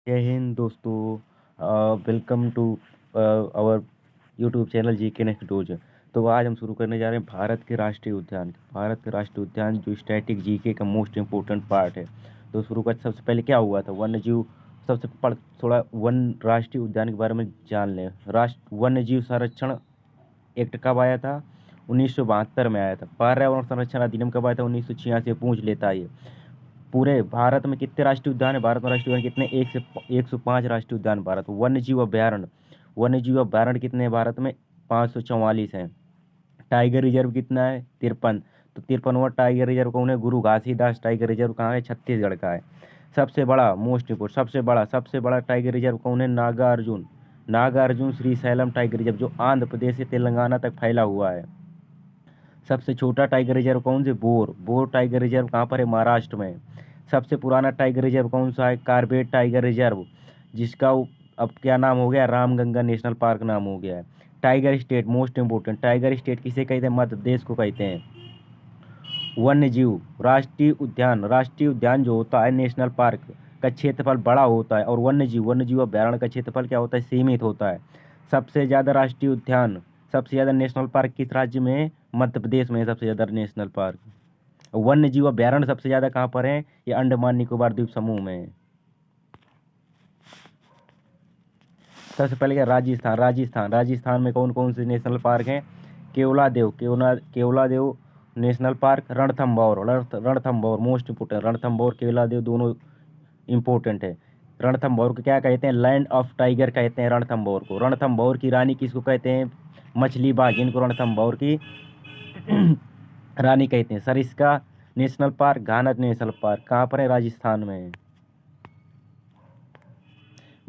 जय हिंद दोस्तों। Welcome to our YouTube channel G K next dose. तो आज हम शुरू करने जा रहे हैं भारत के राष्ट्रीय उद्यान। भारत के राष्ट्रीय उद्यान जो स्टैटिक जीके का मोस्ट इम्पोर्टेंट पार्ट है। तो शुरू कर सबसे पहले क्या हुआ था वन्य जीव। सबसे पढ़ थोड़ा वन राष्ट्रीय उद्यान के बारे में जान लें। राष्ट्र वन्य जीव संरक्षण एक्ट कब आया था? 1972 में आया था। पर्यावरण संरक्षण अधिनियम कब आया था? 1986। पूछ लेता है ये। पूरे भारत में कितने राष्ट्रीय उद्यान है? भारत में राष्ट्रीय उद्यान कितने? 105 राष्ट्रीय उद्यान भारत। वन्य जीव अभ्यारण्य कितने हैं भारत में? 544 हैं। टाइगर रिजर्व कितना है? 53। तो 53वां टाइगर रिजर्व कौन है? गुरु घासीदास टाइगर रिजर्व कहाँ है? छत्तीसगढ़ का है। सबसे बड़ा मोस्ट इम्पोर्टेंट सबसे बड़ा टाइगर रिजर्व कौन है? Nagarjun Srisailam tiger reserve जो आंध्र प्रदेश से तेलंगाना तक फैला हुआ है। सबसे छोटा टाइगर रिजर्व कौन से? बोर टाइगर रिजर्व कहाँ पर है? महाराष्ट्र में। सबसे पुराना टाइगर रिजर्व कौन सा है? कार्बेट टाइगर रिजर्व, जिसका अब क्या नाम हो गया? रामगंगा नेशनल पार्क नाम हो गया है। Tiger state most important, tiger state किसे कहते हैं? मध्य प्रदेश को कहते हैं। वन्य जीव राष्ट्रीय उद्यान जो होता है नेशनल पार्क का क्षेत्रफल बड़ा होता है, और वन्य जीव अभ्यारण्य का क्षेत्रफल क्या होता है? सीमित होता है। सबसे ज़्यादा राष्ट्रीय उद्यान, सबसे ज़्यादा नेशनल पार्क किस राज्य में है? मध्य प्रदेश में है सबसे ज़्यादा नेशनल पार्क। वन्य जीव अभ्यारण्य सबसे ज़्यादा कहाँ पर है? ये अंडमान निकोबार द्वीप समूह में है। सबसे पहले क्या? राजस्थान में कौन कौन से नेशनल पार्क हैं? Keoladeo national park, Ranthambore most important. Ranthambore Keoladeo दोनों इंपॉर्टेंट है। रणथंभौर को क्या कहते हैं? लैंड ऑफ टाइगर कहते हैं रणथंभौर को। रणथंभौर की रानी किसको कहते हैं? मछली बाघ, इनको रणथंभौर की रानी कहते हैं। सरिस्का नेशनल पार्क, घाना नेशनल पार्क कहाँ पर है? राजस्थान में है।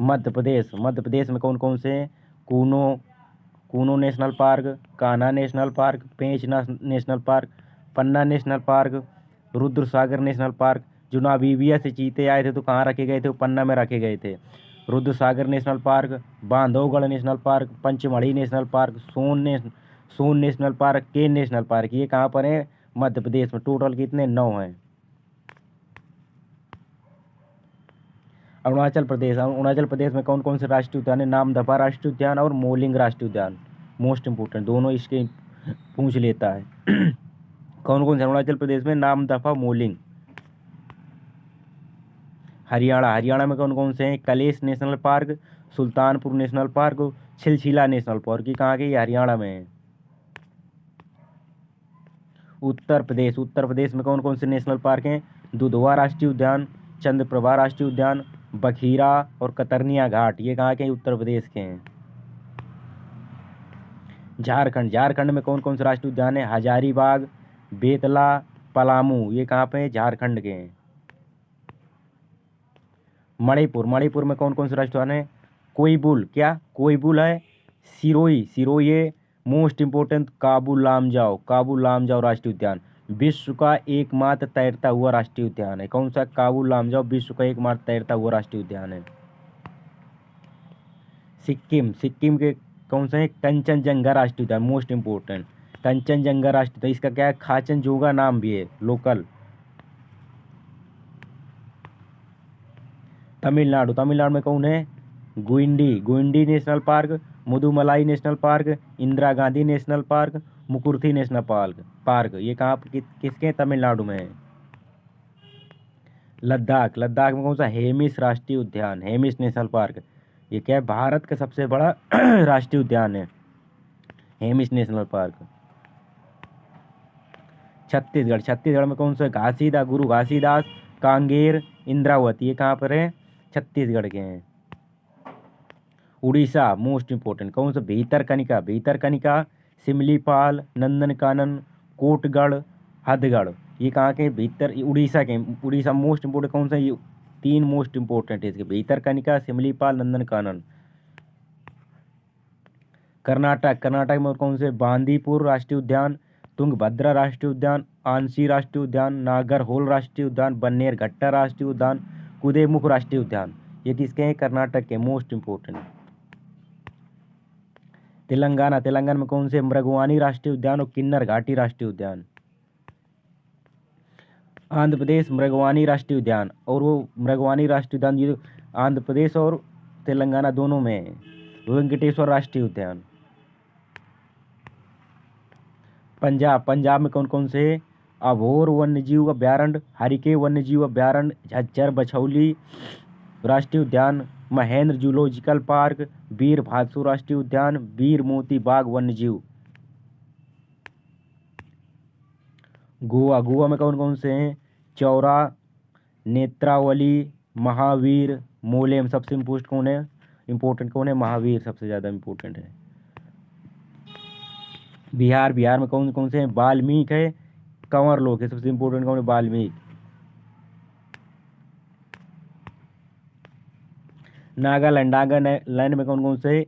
मध्य प्रदेश में कौन कौन से हैं? Kuno Kuno national park, Kanha national park, national park, Panna national park, Rudrasagar national park. जो नामीबिया से चीते आए थे तो कहाँ रखे गए थे? वो पन्ना में रखे गए थे। Rudrasagar national park, Bandhavgarh national park, Pachmarhi national park, Son national park, Ken national park, ये कहाँ पर है? मध्य प्रदेश में। टोटल कितने? 9 हैं। अरुणाचल प्रदेश में कौन कौन से राष्ट्रीय उद्यान है? नामदफा राष्ट्रीय उद्यान और मोलिंग राष्ट्रीय उद्यान मोस्ट इंपोर्टेंट, दोनों इसके पूछ लेता है। कौन कौन से अरुणाचल प्रदेश में? नामदफा, मोलिंग। हरियाणा में कौन कौन से हैं? Kalesar national park, Sultanpur national park, Chhilchhila national park, ये कहाँ के? ये हरियाणा में है। उत्तर प्रदेश में कौन कौन से नेशनल पार्क हैं? दुधवा राष्ट्रीय उद्यान, चंद्रप्रभा राष्ट्रीय उद्यान, बखीरा और कतरनिया घाट, ये कहाँ के हैं? उत्तर प्रदेश के हैं। झारखंड में कौन कौन से राष्ट्रीय उद्यान है? हजारीबाग, बेतला, पलामू, ये कहाँ पे हैं? झारखंड के हैं। मणिपुर में कौन कौन से राष्ट्रीय उद्यान है? कोइबुल है। सिरोई है। मोस्ट इंपोर्टेंट काबू लामजाओ राष्ट्रीय उद्यान विश्व का एकमात्र तैरता हुआ राष्ट्रीय उद्यान है। कौन सा? काबू लामजाओ विश्व का एकमात्र तैरता हुआ राष्ट्रीय उद्यान है। सिक्किम के कौन से हैं? कंचनजंगा राष्ट्रीय उद्यान मोस्ट इंपोर्टेंट। कंचनजंगा राष्ट्रीय उद्यान, इसका क्या है? खाचनजोगा नाम भी है लोकल। तमिलनाडु में कौन है? Guindy national park, Mudumalai national park, Indira Gandhi national park, Mukurthi national park, ये कहाँ किसके? तमिलनाडु में है। लद्दाख में कौन सा? हेमिस नेशनल पार्क, ये क्या है? भारत का सबसे बड़ा राष्ट्रीय उद्यान है हेमिस नेशनल पार्क। छत्तीसगढ़ में कौन सा? गुरु घासीदास, कांगेर, इंद्रावती, ये कहाँ पर है? छत्तीसगढ़ के हैं। उड़ीसा मोस्ट इंपोर्टेंट, कौन सा? भीतरकनिका, सिमलीपाल, नंदनकानन, कोटगढ़, हथगढ़, ये कहाँ के? उड़ीसा मोस्ट इंपोर्टेंट कौन सा? ये 3 मोस्ट इंपोर्टेंट है इसके, भीतरकनिका, सिमलीपाल, नंदनकानन। कर्नाटक में कौन से? बांदीपुर राष्ट्रीय उद्यान, तुंगभद्रा राष्ट्रीय उद्यान, आंसी राष्ट्रीय उद्यान, नागरहोल राष्ट्रीय उद्यान, बन्नेरघट्टा राष्ट्रीय उद्यान, कुदेमुख राष्ट्रीय उद्यान, ये किसके हैं? कर्नाटक के मोस्ट इंपोर्टेंट। तेलंगाना में कौन से? मृगवानी राष्ट्रीय उद्यान और किन्नर घाटी राष्ट्रीय उद्यान। आंध्र प्रदेश मृगवानी राष्ट्रीय उद्यान, और वो मृगवानी राष्ट्रीय उद्यान ये आंध्र प्रदेश और तेलंगाना दोनों में है। वेंकटेश्वर राष्ट्रीय उद्यान। पंजाब में कौन कौन से? अभोर वन्यजीव अभ्यारण्य, हरिके वन्यजीव अभ्यारण्य, झज्जर बछौली राष्ट्रीय उद्यान, महेंद्र जूलॉजिकल पार्क, वीर भादसू राष्ट्रीय उद्यान, वीर मोती बाग वन्यजीव। गोवा में कौन कौन से हैं? चौरा, नेत्रावली, महावीर, मोलेम। सबसे इम्पोर्टेंट कौन है? महावीर सबसे ज़्यादा इम्पोर्टेंट है। बिहार में कौन कौन से हैं? वाल्मीकि है, कंवर लोग है। सबसे इम्पोर्टेंट कौन है? वाल्मीकि। नागालैंड में कौन कौन से?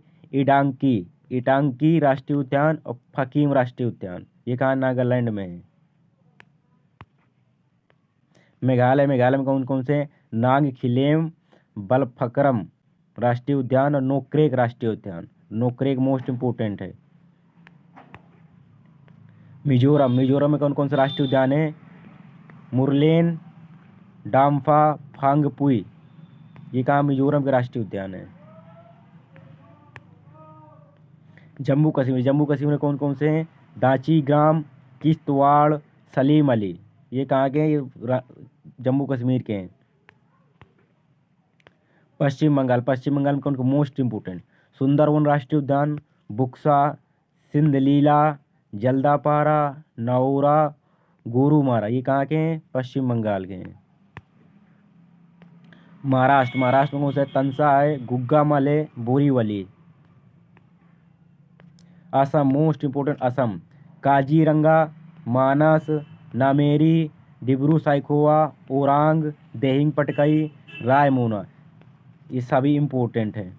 इटांकी राष्ट्रीय उद्यान और फकीम राष्ट्रीय उद्यान। ये कहाँ? नागालैंड में है। मेघालय में कौन कौन से? नागखिलेम, बलफक्रम राष्ट्रीय उद्यान और नोक्रेक राष्ट्रीय उद्यान। नोक्रेक मोस्ट इम्पोर्टेंट है। मिजोरम में कौन कौन से राष्ट्रीय उद्यान है? मुरलेन, डाम्फा, फांगपुई। ये कहाँ? मिजोरम के राष्ट्रीय उद्यान है। जम्मू कश्मीर में कौन कौन से हैं? दाची ग्राम, किश्तवाड़, सलीम अली। ये कहाँ के हैं? ये जम्मू कश्मीर के हैं। पश्चिम बंगाल में कौन कौन? मोस्ट इम्पोर्टेंट सुंदरवन राष्ट्रीय उद्यान, बुक्सा, सिंधलीला, जल्दापारा, नौरा, गोरुमारा। ये कहाँ के हैं? पश्चिम बंगाल के हैं। महाराष्ट्र में कौन सा है? तंसा है, गुग्गामल है, बोरीवली। असम मोस्ट इम्पोर्टेंट असम, काजीरंगा, मानस, नामेरी, डिब्रू साइखोवा, ओरांग, देहिंग पटकाई, रायमोना। ये सभी इम्पोर्टेंट हैं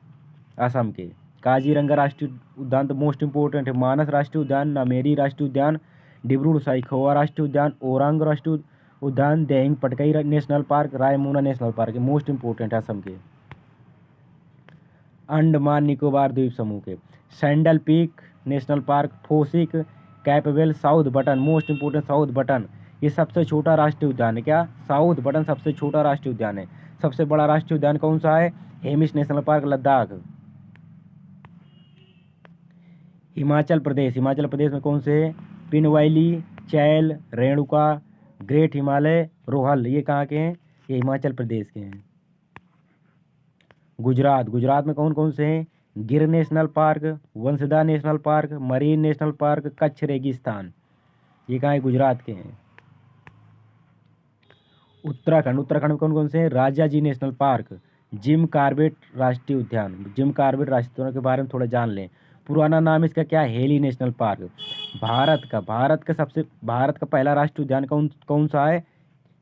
असम के। काजीरंगा राष्ट्रीय उद्यान तो मोस्ट इम्पोर्टेंट है। मानस राष्ट्रीय उद्यान, नामेरी राष्ट्रीय उद्यान, डिब्रू साइखोवा राष्ट्रीय उद्यान, ओरांग राष्ट्रीय उद्यान, Dehing Patkai national park, Raimona national park most important है असम के। अंडमान निकोबार द्वीप समूह के सैंडल पीक नेशनल पार्क, फोसिक, Campbell, South Button most important South Button. ये सबसे छोटा राष्ट्रीय उद्यान है। क्या? साउथ बटन सबसे छोटा राष्ट्रीय उद्यान है। सबसे बड़ा राष्ट्रीय उद्यान कौन सा है? Hemis national park, Ladakh. हिमाचल प्रदेश में कौन से? पिनवैली, चैल, रेणुका, ग्रेट हिमालय, रोहल। ये कहाँ के हैं? ये हिमाचल प्रदेश के हैं। गुजरात में कौन कौन से हैं? गिर national park, Vansda national park, marine national park, Kutch रेगिस्तान। ये कहाँ है? गुजरात के हैं। उत्तराखंड में कौन कौन से हैं? Rajaji national park, Jim Corbett राष्ट्रीय उद्यान। जिम कॉर्बेट राष्ट्रीय उद्यान के बारे में थोड़ा जान लें। पुराना नाम इसका क्या है? Heli national park. भारत का पहला राष्ट्रीय उद्यान कौन सा है?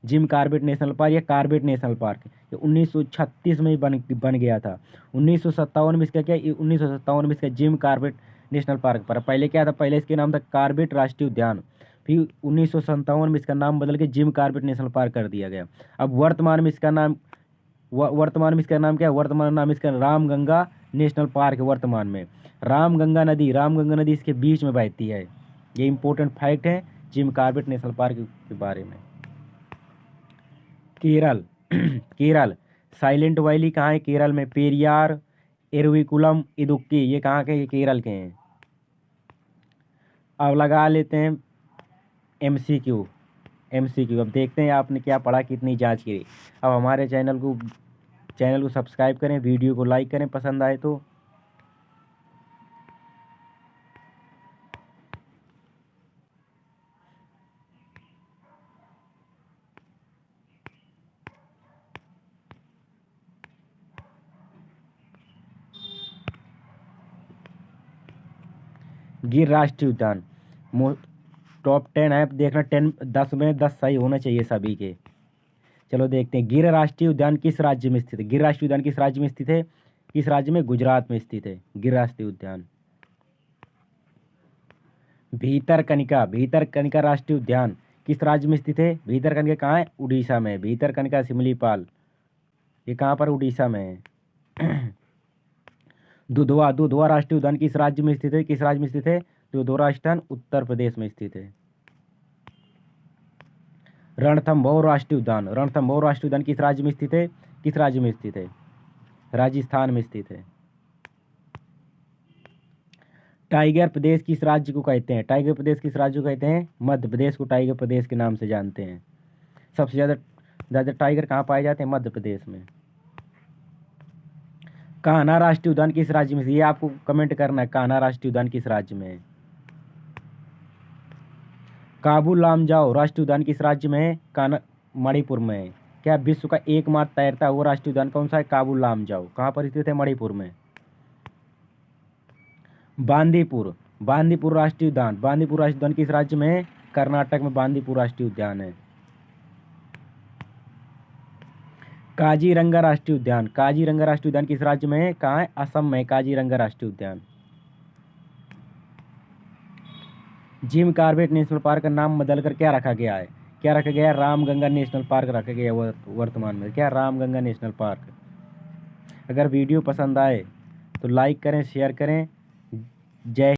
जिम कॉर्बेट नेशनल पार्क या कॉर्बेट नेशनल पार्क। ये 1936 में ही बन गया था। 1957 में इसका क्या? 1957 में इसका जिम कॉर्बेट नेशनल पार्क पर। पहले क्या था? पहले इसके नाम था कॉर्बेट राष्ट्रीय उद्यान। फिर 1957 में इसका नाम बदल के जिम कॉर्बेट नेशनल पार्क कर दिया गया। अब वर्तमान में इसका नाम क्या है? वर्तमान नाम इसका रामगंगा नेशनल पार्क है। वर्तमान में रामगंगा नदी इसके बीच में बहती है। ये इंपॉर्टेंट फैक्ट है जिम कॉर्बेट नेशनल पार्क के बारे में। केरल साइलेंट वैली कहाँ है? केरल में पेरियार, एरविकुलम, इदुक्की। ये कहाँ के? ये केरल के हैं। अब लगा लेते हैं MCQ। अब देखते हैं आपने क्या पढ़ा, कितनी जांच की। अब हमारे चैनल को सब्सक्राइब करें, वीडियो को लाइक करें पसंद आए तो। गिर राष्ट्रीय उद्यान टॉप 10 है। देखना 10 में 10 सही होना चाहिए सभी के। चलो देखते हैं गिर राष्ट्रीय उद्यान किस राज्य में स्थित है? गिर राष्ट्रीय उद्यान किस राज्य में स्थित है? किस राज्य में? गुजरात में स्थित है गिर राष्ट्रीय उद्यान। भीतरकनिका राष्ट्रीय उद्यान किस राज्य में स्थित है? भीतरकनिका कहाँ है? उड़ीसा में। भीतरकनिका सिमलीपाल ये कहाँ पर? उड़ीसा में है। दुधवा राष्ट्रीय उद्यान किस राज्य में स्थित है? दुधवा राजस्थान उत्तर प्रदेश में स्थित है। रणथंभौर राष्ट्रीय उद्यान किस राज्य में स्थित है? राजस्थान में स्थित है। टाइगर प्रदेश किस राज्य को कहते हैं? टाइगर प्रदेश किस राज्य को कहते हैं? मध्य प्रदेश को टाइगर प्रदेश के नाम से जानते हैं। सबसे ज़्यादा टाइगर कहाँ पाए जाते हैं? मध्य प्रदेश में। कान्हा राष्ट्रीय उद्यान किस राज्य में है? ये आपको कमेंट करना है, कान्हा राष्ट्रीय उद्यान किस राज्य में है। काबू लामजाओ राष्ट्रीय उद्यान किस राज्य में है? मणिपुर में है। क्या विश्व का एकमात्र तैरता हुआ राष्ट्रीय उद्यान कौन सा है? काबू लामजाओ। कहाँ पर स्थित है? मणिपुर में। बांदीपुर राष्ट्रीय उद्यान किस राज्य में है? कर्नाटक में बांदीपुर राष्ट्रीय उद्यान है। काजीरंगा राष्ट्रीय उद्यान किस राज्य में है? कहाँ है? असम में काजीरंगा राष्ट्रीय उद्यान। जिम कॉर्बेट नेशनल पार्क का नाम बदलकर क्या रखा गया है? रामगंगा नेशनल पार्क रखा गया है वर्तमान में। क्या? Ramganga national park. अगर वीडियो पसंद आए तो लाइक करें, शेयर करें। जय